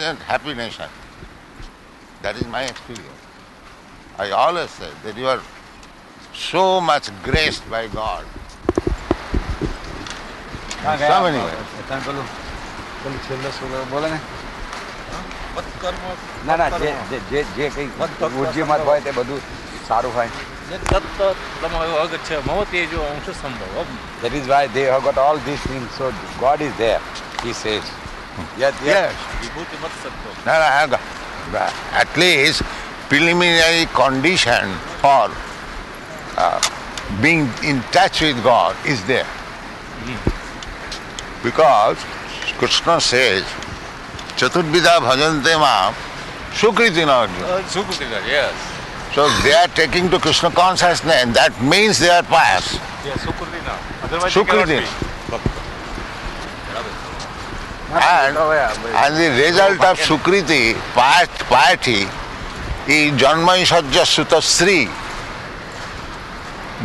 100% happy nation. That is my experience. I always say that you are so much graced by God. In so many ways. બોલે ને ના ના જે જે જે કંઈ ઉર્જીમત હોય તે બધું સારું હોય. That is why they have got all these things. So God is there, He says. Yes. No, at least preliminary condition for being in touch with God is there. Because Krishna says, Chaturvidha bhajante maam sukritina arjuna. Sukritina, yes. So they are taking to Krishna consciousness, and that means they are pious. Yes, sukritina. Otherwise Sukritina. And the result of Sukriti, piety, is Janma Isajya Suta Sri.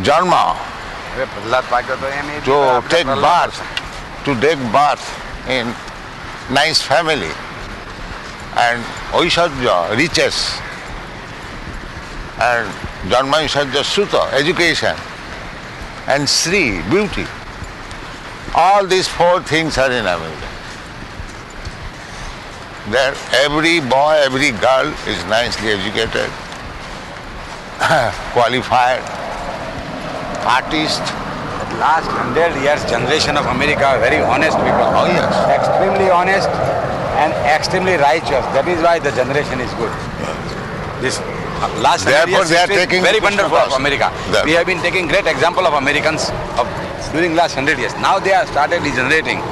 Janma. To take birth in nice family. And Aishajya, riches. And Janma Isajya Suta, education. And Sri, beauty. All these four things are in America. There every boy, every girl is nicely educated, qualified, artist. The last 100 years generation of America are very honest people. Oh yes. Extremely honest and extremely righteous. That is why the generation is good. This last 100 Therefore years they are history is taking very wonderful of Krishna America. There. We have been taking great example of Americans during last 100 years. Now they have started degenerating.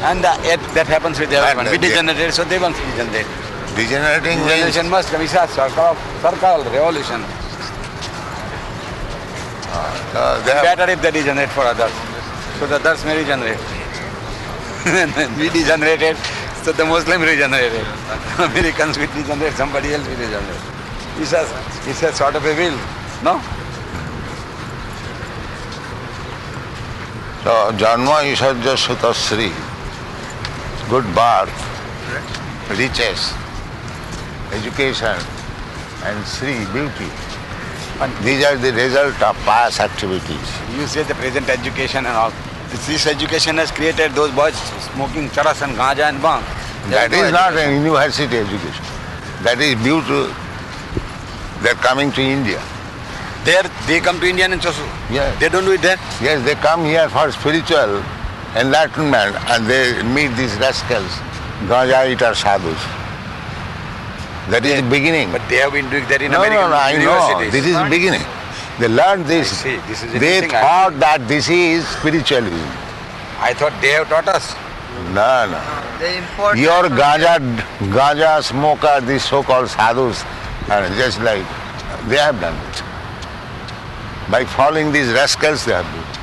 And that happens with everyone. We degenerate, so they must degenerate. Degenerating Degeneration must come. It's a circle, revolution. Better if they degenerate for others, so the others may regenerate. We degenerated, so the Muslim regenerated. Americans will degenerate, somebody else will regenerate. It's a sort of a will, no? So Janma Isajya Suta Sri, good birth, riches, education, and Sri, beauty. These are the result of pious activities. You say the present education and all. This education has created those boys smoking charas and ganja and bhang. That is not a university education. That is due to their coming to India. There, they come to India and so Yes. they don't do it there. Yes, they come here for spiritual enlightenment and they meet these rascals, ganja eater sadhus. That is the beginning. But they have been doing that in No, American I know. universities. This is the beginning. They learned this. I see. This is They interesting. thought that this is spiritualism. I thought they have taught us. No. They import Your ganja smoker, these so-called sadhus, are just like they have done it. By following these rascals, they have done it.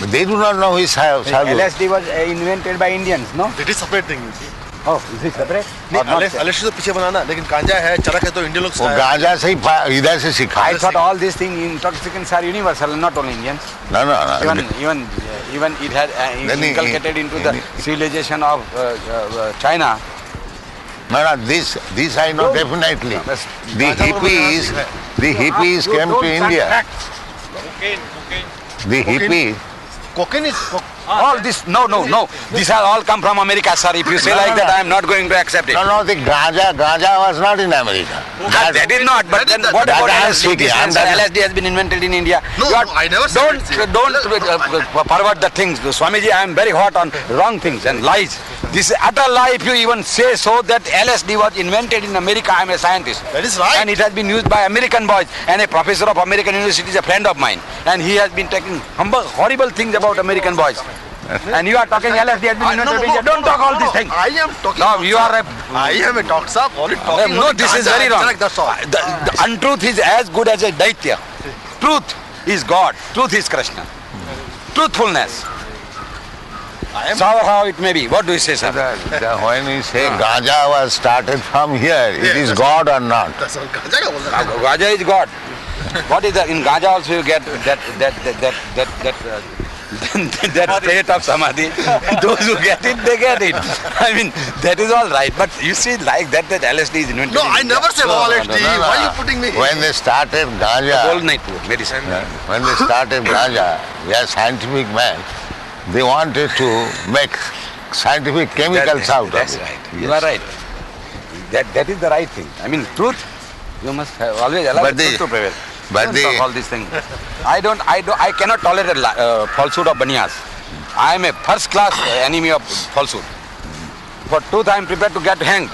But they do not know who is sadhu. LSD was invented by Indians, no? It is separate thing, you see. Oh, is it separate? Or not separate? LSD तो पीछे बनाना, लेकिन गांजा है, चरक है तो Indian लोग वो गांजा से ही इधर से सीखा. I thought all these things, intoxicants are universal, not only Indians. No. Even it had inculcated into the civilization of China. No, this I know definitely. The hippies came to India. The hippies. Cocaine is All this, no. These are all come from America, sir. If you say like that, I am not going to accept it. No, the ganja was not in America. That is not. But then what about LSD? LSD has been invented in India. No, I never said Don't pervert the things. Swamiji, I am very hot on wrong things and lies. This is utter lie. If you even say so that LSD was invented in America, I am a scientist. That is right. And it has been used by American boys. And a professor of American university is a friend of mine. And he has been taking horrible things about American boys. And you are talking LSD has been invented in India. Don't talk all these things. I am talking. No, you are a... I am a talk, sir. Only talking. No, this is very wrong. That's all. The untruth is as good as a daitya. Truth is God. Truth is Krishna. Truthfulness. So how it may be. What do you say, sir? When we say ganja was started from here, it is God or not? That's all. गांजा क्या बोल रहा है? Gaja is God. What is that? In Gaja also you get that that state of samadhi. Those who get it, they get it. I mean, that is all right. But you see, like that LSD is invented. No, in I India. never say No, LSD. no, no, Why no. are you putting me? When they started Whole ganja, night medicine. when they started ganja, we are scientific men. They wanted to make scientific chemicals out of That's it. right. Yes. You are right. That is the right thing. I mean, truth. You must have always allow But the the- truth to prevail. but Don't the- talk all these things. I cannot tolerate falsehood of banias. I am a first class enemy of falsehood. For truth, I am prepared to get hanged.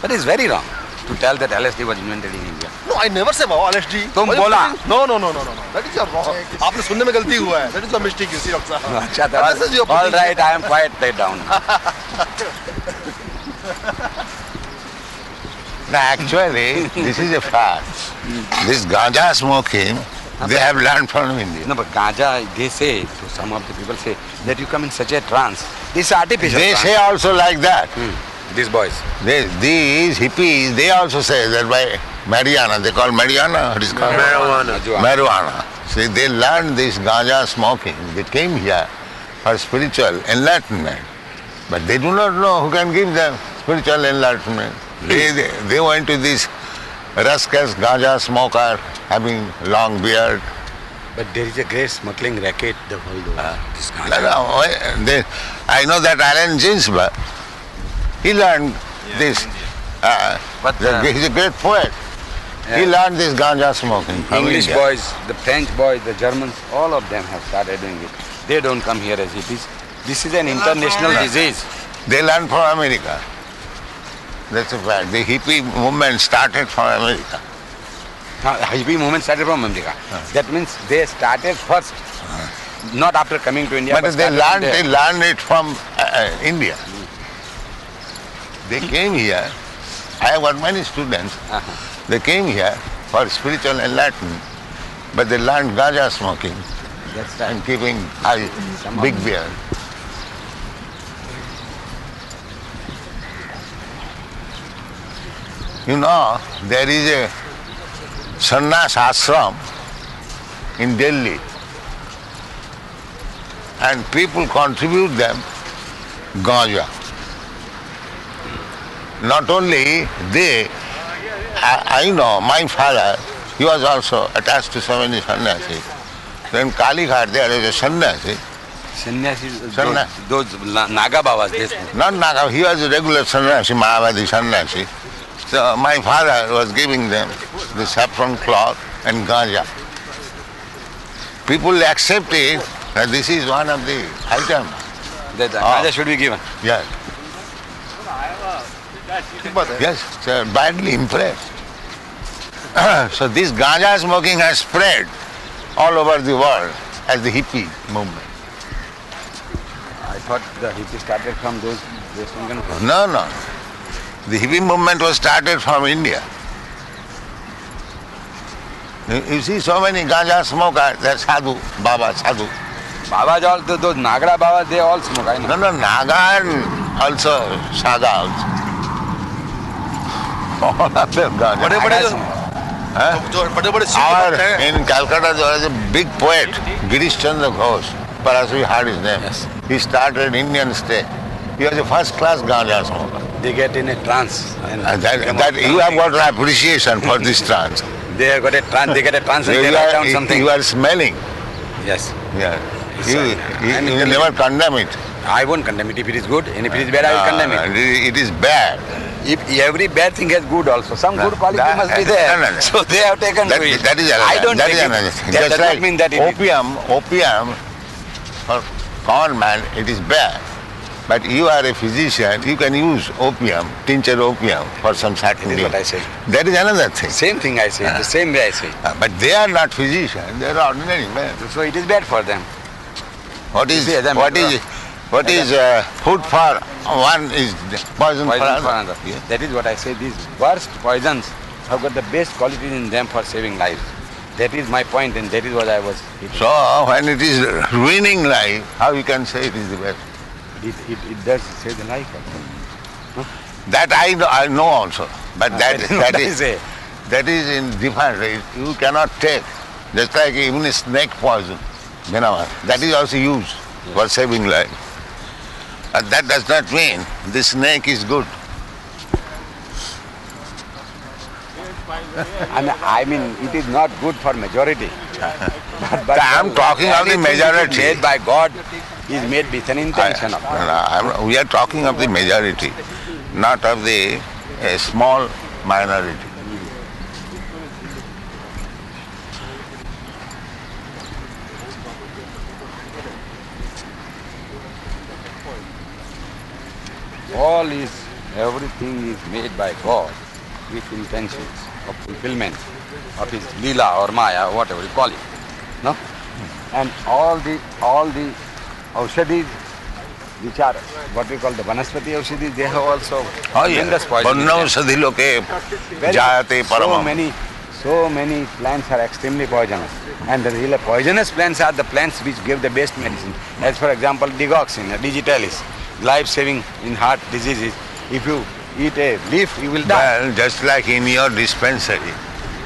That is very wrong to tell that LSD was invented in India. No, I never say LSD. तुम Why you बोला। putting- No, no, no, no, no, no. That is your wrong. आपने सुनने में गलती हुआ है. That is a mistake, you see, Dr. Saab. अच्छा This is your all putting- right, I am quiet, lay down. No, actually, this is a fact. This ganja smoking, they have learned from India. No, but ganja, they say, to some of the people say, that you come in such a trance. This is artificial They trance. say also like that. These boys. These hippies, they also say that by marijuana, they call marijuana, what is called? Marijuana. Marijuana. See, they learned this ganja smoking. They came here for spiritual enlightenment. But they do not know who can give them spiritual enlightenment. They went to this rascals, ganja smoker, having long beard. But there is a great smuggling racket the world over. This No, no, I know that Alan Ginsberg, he learned this. But, He's a great poet. He learned this ganja smoking from English India. boys, the French boys, the Germans, all of them have started doing it. They don't come here as hippies. This is an international disease. They learned from America. That's a fact. The hippie movement started from America. Hippie movement started from America. That means they started first, not after coming to India. But they started learned, from there. they learned it from India. They came here. I have got many students. They came here for spiritual enlightenment, but they learned ganja smoking That's right. and keeping a big beard. You know, there is a sannyas ashram in Delhi, and people contribute them ganja. Not only they, I know my father, he was also attached to so many sannyasis. So in Kalighat there is a sannyasi, Sannyasis, Sannyasi. those Naga Babas, they smoke. not Naga, he was a regular sannyasi, Mayavadi sannyasi. So my father was giving them the saffron cloth and ganja. People accept it that this is one of the items. That ganja should be given. Yes, ठीक बात है. yes, so badly impressed. So this ganja smoking has spread all over the world as the hippie movement. I thought the hippie started from those West Indian countries. No, no. The hippie movement was started from India. You see so many ganja smokers, they're sadhu, Baba, sadhu. Babas, all those Nagra Babas, they all smoke. I know. No, no, Naga and also Saga also. All of them ganja. बड़े बड़े Huh? जो बड़े बड़े Our, Sikh हैं. in Calcutta there was a big poet, Girish Chandra Ghosh. Perhaps we heard his name. Yes. He started Indian state. He was a first class ganja smoker. They get in a trance. And That you have got an appreciation for this trance. they have got a trance. They get a trance and they You write are, down something. you are smelling. Yes. Yeah. Yes, You, I mean, you never condemn it. I won't condemn it. If it is good and if it is bad, I will condemn it. It is bad. If every bad thing has good also, some good quality That- must be there. no, no, no. So they have taken That, to it. that is another, I don't that take is it. another thing. That Just does like not mean that it is. opium, for common man, it is bad. But you are a physician, you can use opium, tincture opium for some certain It is need. what I say. That is another thing. Same thing I say. The same way I say. But they are not physicians, they are ordinary men. So it is bad for them. What is See, as I what mean, is what is food for one is poison for Poison for another. another. That is what I say. These worst poisons have got the best qualities in them for saving lives. That is my point, and that is what I was hitting. So when it is ruining life, how you can say it is the best? It does save the life. That I know also, but That is what I say. that is in different ways. You cannot take, just like even snake poison. Vinama. That is also used for saving life. And that does not mean the snake is good. I mean, it is not good for majority. but I am talking of the anything which is majority. made by God is made with an intention of God. We are talking of the majority, not of the small minority. Everything is made by God with intentions of fulfillment of His Leela or Maya, whatever you call it. No? And all the Aushadhis, which are what we call the Vanaspati Aushadhis, they have also tremendous poison in them. Vannaushadhi loke jayate paramam. So many plants are extremely poisonous. And the real poisonous plants are the plants which give the best medicine. As for example, digoxin, digitalis, life-saving in heart diseases. If you eat a leaf, you will die. Well, just like in your dispensary,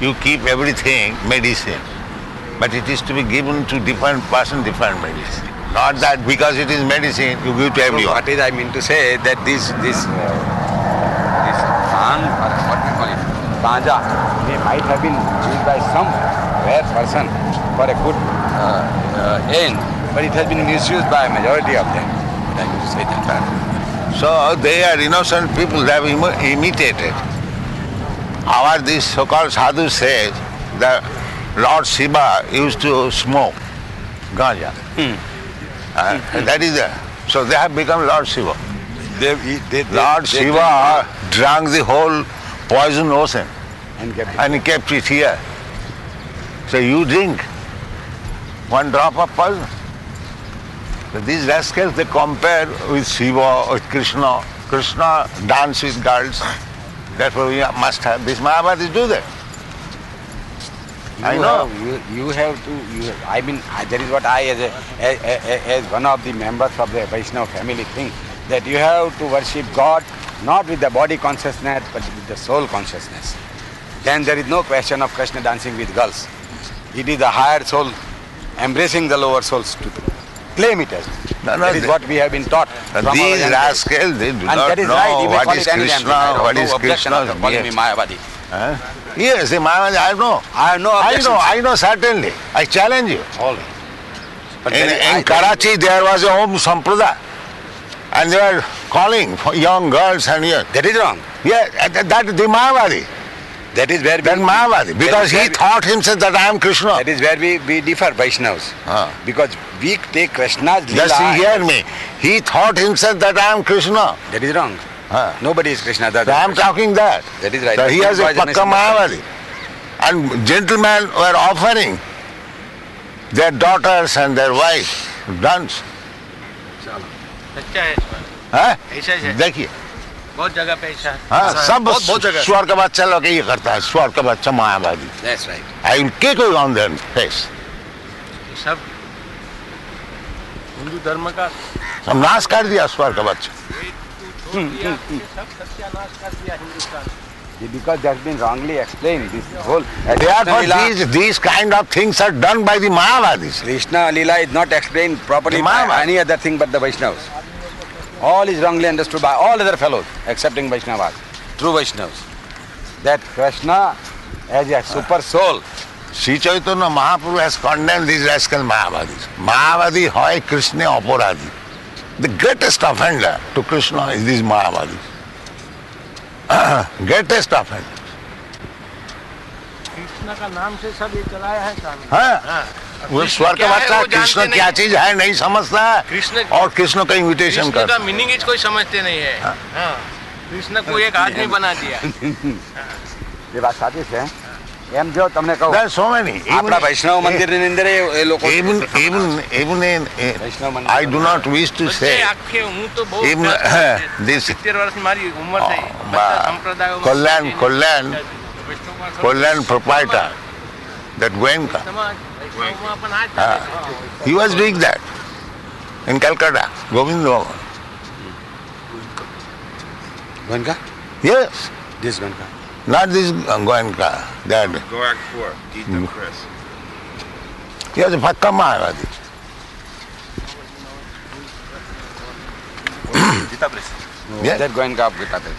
you keep everything medicine. But it is to be given to different person, different medicine. Not that because it is medicine, you give to everyone. So what is I mean to say that this bhang, or what we call it, ganja, might have been used by some rare person for a good end, but it has been misused by a majority of them. I mean to say that. So they are innocent people, they have imitated. This so-called sadhu says that Lord Shiva used to smoke ganja. That is there. So they have become Lord Shiva. Lord Shiva drank the whole poison ocean and he kept it here. So you drink one drop of poison. So these rascals, they compare with Shiva, with Krishna. Krishna dance with girls. Therefore we must have, these Mayavadis do that. I know. You have to, that is what I as one of the members of the Vaishnava family think, that you have to worship God not with the body consciousness but with the soul consciousness. Then there is no question of Krishna dancing with girls. It is the higher soul embracing the lower souls to claim it as. That is what we have been taught. These rascals, they do not know what is Krishna, what is Krishna's calling me Mayavadi. Yes, the Mayavadi, I know. I know certainly. I challenge you. All right. In Karachi there was a Om Sampradaya and they were calling for young girls and young. That is wrong. Yeah, that is the Mayavadi. That is where Then Mayavadi, because he thought himself that I am Krishna. That is where we differ, Vaishnavas. Because we take Krishna's Leela. Just hear me. He thought himself that I am Krishna. That is wrong. Nobody is Krishna. I am talking that. That is right. So he has a Pakka Mayavadi. And gentlemen were offering their daughters and their wives dance. देखिए बहुत जगह पे ऐसा हाँ सब स्वर का बच्चा लोग ये करता है स्वर का बच्चा मायावादी That's right. I will kick you on their face. सब हिंदू धर्म का सब नाश कर दिया स्वर का बच्चा. सब सत्यानाश कर दिया Hindustan. Because that's been wrongly explained. This whole Therefore, these kind of things are done by the Mayavadis. Krishna Leela is not explained properly by any other thing but the Vaishnavas. All is wrongly understood by all other fellows, excepting Vaishnavas, true Vaishnavas. That Krishna as a super soul. Sri Chaitanya Mahaprabhu has condemned these rascal Mayavadis. Mayavadi hoy Krishna aparadi. The greatest offender to Krishna is these Mayavadis. Greatest offender. Krishna का नाम से सब ये चलाया है काम. हाँ वो स्वर का बच्चा कृष्ण क्या चीज है नहीं समझता है कृष्ण और कृष्ण का इन्विटेशन कृष्ण करता का मीनिंग ही कोई समझते नहीं है. हाँ. कृष्ण को एक आदमी बना दिया. ये बात साચી છે એમ જો તમને કહું There are so many. આપણા વૈષ્ણવ મંદિરની અંદર એ લોકો Even in I do not wish to say આખે હું તો બહુ even this 70 વર્ષની મારી ઉંમર થઈ. બધા સંપ્રદાયોમાં Kollan proprietor, that Goenka, he was doing that in Calcutta, Govind Bhavan. Goenka? Yes, This Goenka. not this Goenka, that. Gorak 4, Gita Chris. He was a Pakka Mayavadi. Gita Press. Yeah. That Goenka of Gita Press.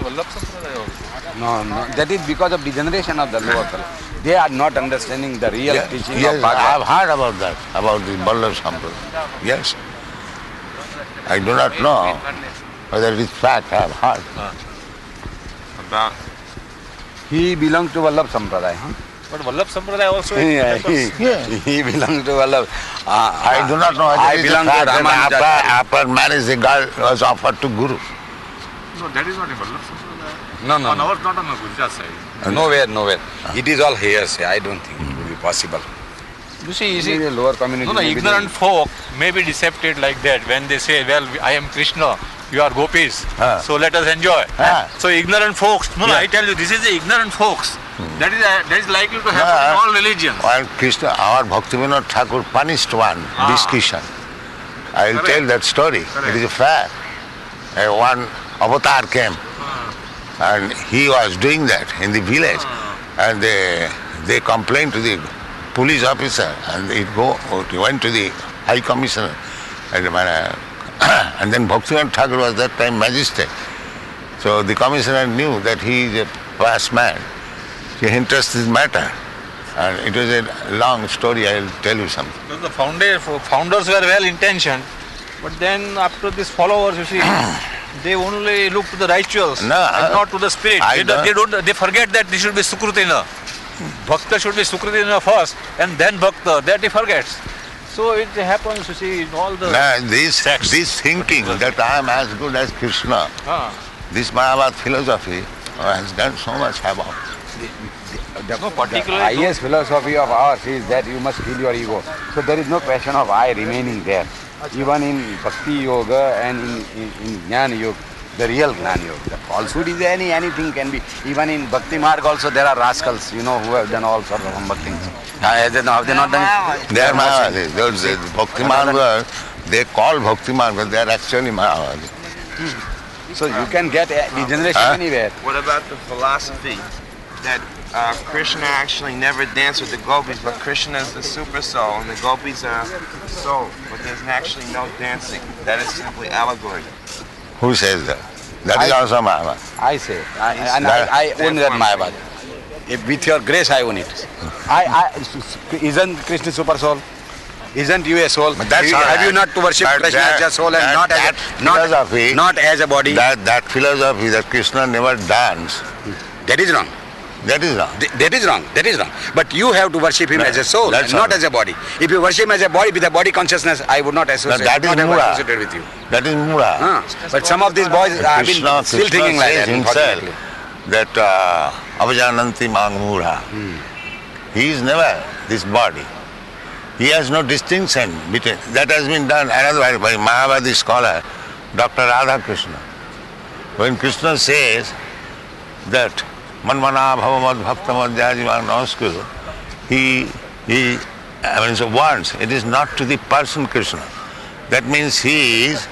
Vallabh Sampradaya also. No, that is because of degeneration of the lower class. They are not understanding the real Yes, teaching yes, of I Bhagavad. have heard about that, about the Vallabh Sampradaya. Yes. I do not know whether it is fact, I have heard. About. He belongs to Vallabh Sampradaya. Huh? But Vallabh Sampradaya also. Yeah, Yeah. he belongs to Vallabh. I do not know whether I it is belong a to fact that Ramanuja. after marriage the girl was offered to Guru. No, that is not in Vallabh Sampradaya. No, no, On no. ours, not on the Gujarat side. Nowhere. It is all hearsay. I don't think it will be possible. You see, Maybe the lower community. no, may be ignorant folk may be decepted like that when they say, well, I am Krishna, you are gopis, so let us enjoy. So ignorant folks, no, I tell you, this is the ignorant folks. That is likely to happen in all religions. While Krishna, our Bhaktivinoda Thakur punished one, Biskishan. I will tell that story. It is a fact. One avatar came and he was doing that in the village and they complained to the police officer and it went to the High Commissioner and then Bhaktivinoda Thakur was that time magistrate. So the commissioner knew that he is a pious man. He interested in matter. And it was a long story, I will tell you something. Because the founders were well intentioned, but then after these followers, you see, they only look to the rituals and not to the spirit. They forget that this should be Sukritina. Bhakta should be Sukritina first and then Bhakta. That he forgets. So it happens, you see, in all the This thinking that I am as good as Krishna, this Mahabharata philosophy has done so much havoc. The highest philosophy of ours is that you must kill your ego. So there is no question of I remaining there. Even in Bhakti Yoga and in Jnana Yoga, the real Jnana Yoga. The falsehood is anything can be. Even in Bhakti Marg also there are rascals, who have done all sorts of humbug things. Have they not done it? They are Mayavadi. Those Bhakti Marga, they call Bhakti Marga, they are actually Mayavadi. So you can get degeneration anywhere. What about the philosophy that Krishna actually never danced with the gopis, but Krishna is the super soul and the gopis are soul, but there's actually no dancing. That is simply allegory. Who says that? That is also Mayavadi. I say, I own that Mayavadi. With your grace, I own it. Isn't Krishna super soul? Isn't you a soul? Have you not to worship Krishna as a soul and not as a body? That philosophy that Krishna never danced, That is wrong. that is wrong. That is wrong. But you have to worship him as a soul and not as a body. If you worship him as a body with a body consciousness, I would not associate, That is associated with you. That is Mura. But some of these boys have Krishna been still thinking like that. himself Unfortunately. that Avajananti Mang Mura. He is never this body. He has no distinction between. That has been done another way by Mahavadi scholar, Dr. Radha Krishna. When Krishna says that Manmana Bhavamad Bhaktamad Jajivan Namaskuru, so once, it is not to the person Krishna. That means he is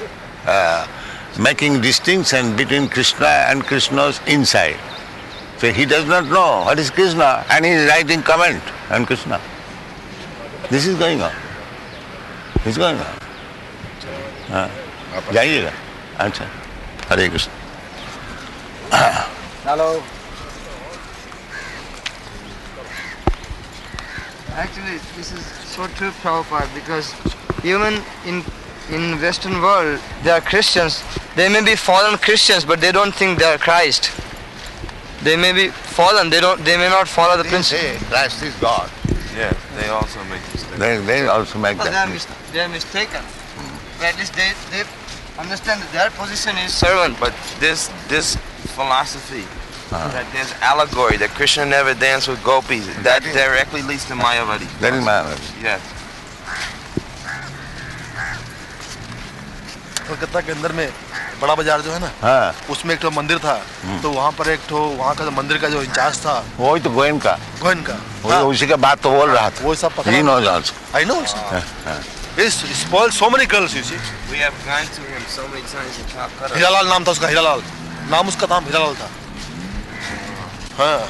making distinction between Krishna and Krishna's inside. So he does not know what is Krishna and he is writing comment on Krishna. This is going on. It's going on. जाइएगा अच्छा हरे Krishna Hello. Actually, this is so true, Prabhupada, because even in Western world, they are Christians. They may be fallen Christians, but they don't think they are Christ. They may be fallen. They may not follow the principle. Christ is God. Yeah, they also make mistakes. They also make But that. they are mistaken. But at least they understand that their position is servant. But this philosophy that there's allegory, that Krishna never danced with gopis, that directly leads to Mayavadi. That is Mayavadi. Yes. Kolkata के अंदर में बड़ा बाजार जो है ना, उसमें एक तो मंदिर था, तो वहाँ पर एक तो वहाँ का मंदिर का जो इंचार्ज था, वही तो गोयन का उसी का बात तो बोल रहा था. वो सब पकड़ा. He knows also. I know also. He spoiled so many girls, you see. We have gone to him so many times in Calcutta. Hiralal नाम था उसका, हीरालाल नाम उसका नाम हीरालाल था. हाँ.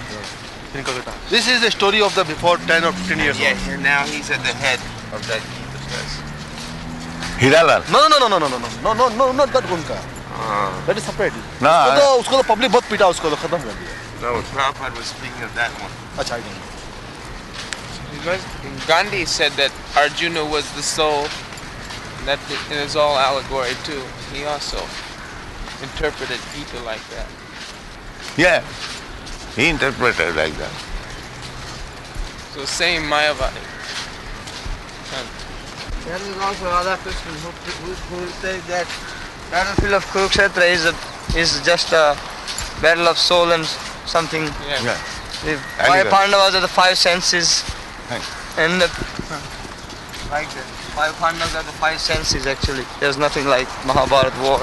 इनका guitar. This is the story of the before 10 or 15 years Yeah, old. and now he's at the head of that Gita press. Hiralal. No, not that Gunka. That is separate. No, उसको तो public बहुत पीटा, उसको तो खत्म कर दिया. No, Prabhupada was speaking of that one. अच्छा, I don't know. Gandhi said that Arjuna was the soul, and that it is all allegory too. He also interpreted Gita like that. yeah, he interpreted like that. So same Mayavadi. There is also Radha Krishna who says that battlefield of Kurukshetra is just a battle of soul and something. Yeah. Yeah. The five Pandavas are the five senses. Thanks. And like that. Five Pandavas are the five senses actually. There's nothing like Mahabharata war.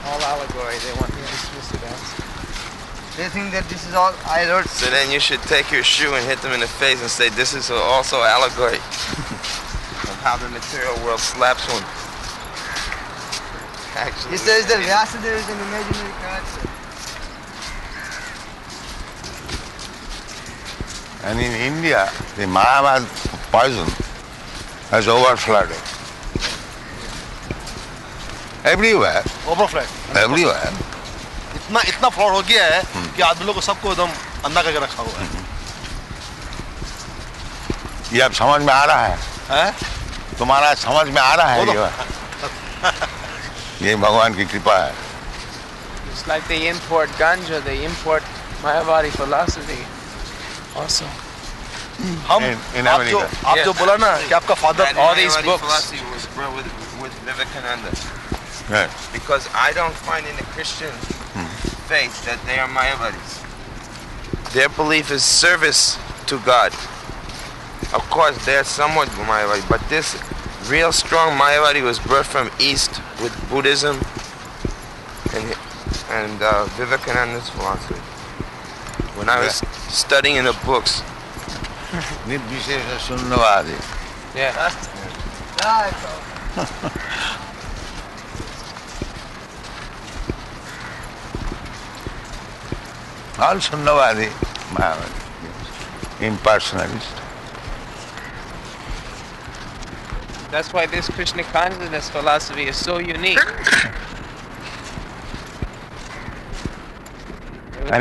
All allegory. They want to dismiss it as. They think that this is all I wrote. So then you should take your shoe and hit them in the face and say, this is also allegory of how the material world slaps one. Actually, He says that Vyasadeva is an imaginary character. And in India, the Mahabharata poison has overflowed. Everywhere, Overflow. everywhere. इतना fraud हो गया है कि आदमी लोग को सबको एकदम अंधा करके रखा हुआ है. ये अब समझ में आ रहा है. हैं? तुम्हारा समझ में आ रहा है बोलो. ये भगवान की कृपा है. It's like they import ganja. They import Mayavadi philosophy. Also. हम In आप America. जो बोला ना कि आपका father that all these Mayavadi books. philosophy was brought with Vivekananda. Yeah. Because I don't find in the Christian faith that they are Mayavadis. Their belief is service to God. Of course, they're somewhat Mayavadi, but this real strong Mayavadi was brought from East with Buddhism and Vivekananda's philosophy. When I was studying in the books, निर्विशेष शून्यवादी. Yeah. All शून्यवादी Mahavadi. Impersonalist. That's why this Krishna consciousness philosophy is so unique.